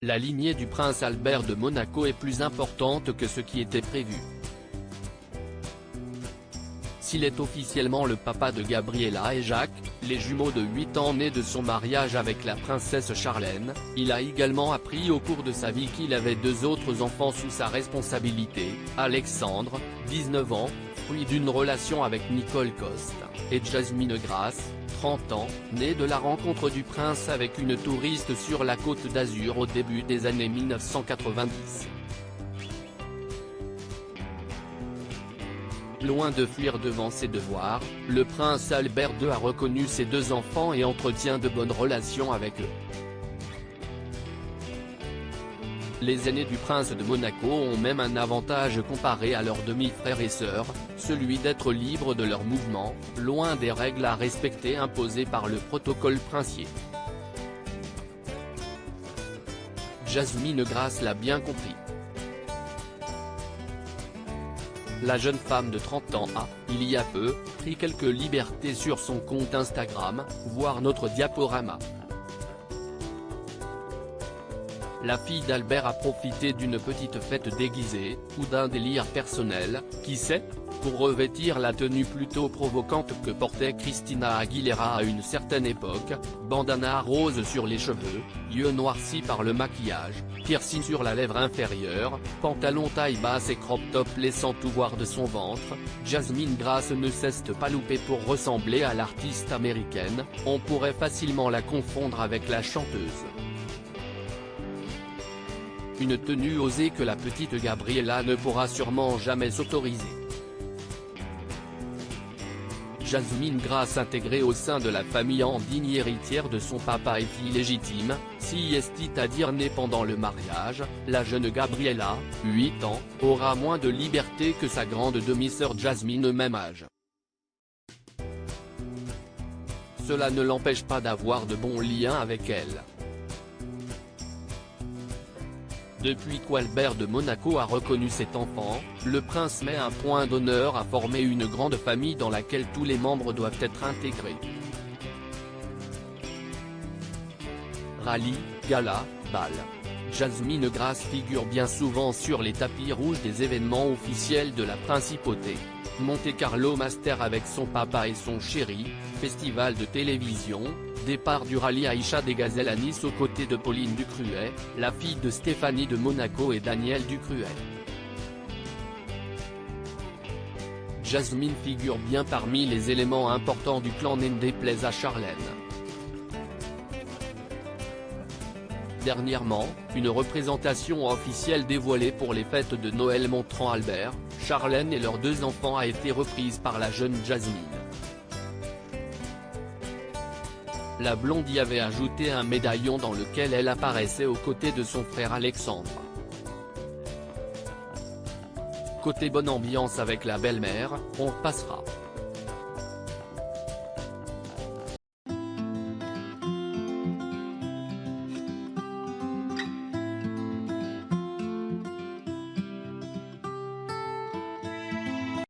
La lignée du prince Albert de Monaco est plus importante que ce qui était prévu. S'il est officiellement le papa de Gabriella et Jacques, les jumeaux de 8 ans nés de son mariage avec la princesse Charlène, il a également appris au cours de sa vie qu'il avait 2 autres enfants sous sa responsabilité, Alexandre, 19 ans, fruit d'une relation avec Nicole Coste, et Jasmine Grace, 30 ans, né de la rencontre du prince avec une touriste sur la Côte d'Azur au début des années 1990. Loin de fuir devant ses devoirs, le prince Albert II a reconnu ses 2 enfants et entretient de bonnes relations avec eux. Les aînés du prince de Monaco ont même un avantage comparé à leurs demi-frères et sœurs, celui d'être libres de leurs mouvements, loin des règles à respecter imposées par le protocole princier. Jasmine Grace l'a bien compris. La jeune femme de 30 ans a, il y a peu, pris quelques libertés sur son compte Instagram, voir notre diaporama. La fille d'Albert a profité d'une petite fête déguisée, ou d'un délire personnel, qui sait, pour revêtir la tenue plutôt provocante que portait Christina Aguilera à une certaine époque, bandana rose sur les cheveux, yeux noircis par le maquillage, piercing sur la lèvre inférieure, pantalon taille basse et crop top laissant tout voir de son ventre, Jasmine Grace ne cesse de pas louper pour ressembler à l'artiste américaine, on pourrait facilement la confondre avec la chanteuse. Une tenue osée que la petite Gabriella ne pourra sûrement jamais s'autoriser. Jasmine Grace intégrée au sein de la famille en digne héritière de son papa et fille légitime, si c'est-à-dire née pendant le mariage, la jeune Gabriella, 8 ans, aura moins de liberté que sa grande demi-sœur Jasmine même âge. Cela ne l'empêche pas d'avoir de bons liens avec elle. Depuis qu'Albert de Monaco a reconnu cet enfant, le prince met un point d'honneur à former une grande famille dans laquelle tous les membres doivent être intégrés. Rallye, gala, bal. Jasmine Grace figure bien souvent sur les tapis rouges des événements officiels de la principauté. Monte-Carlo Master avec son papa et son chéri, festival de télévision, départ du rallye Aïcha des Gazelles à Nice aux côtés de Pauline Ducruet, la fille de Stéphanie de Monaco et Daniel Ducruet. Jasmine figure bien parmi les éléments importants du clan n'en déplaise à Charlène. Dernièrement, une représentation officielle dévoilée pour les fêtes de Noël montrant Albert, Charlène et leurs 2 enfants a été reprise par la jeune Jasmine. La blonde y avait ajouté un médaillon dans lequel elle apparaissait aux côtés de son frère Alexandre. Côté bonne ambiance avec la belle-mère, on passera.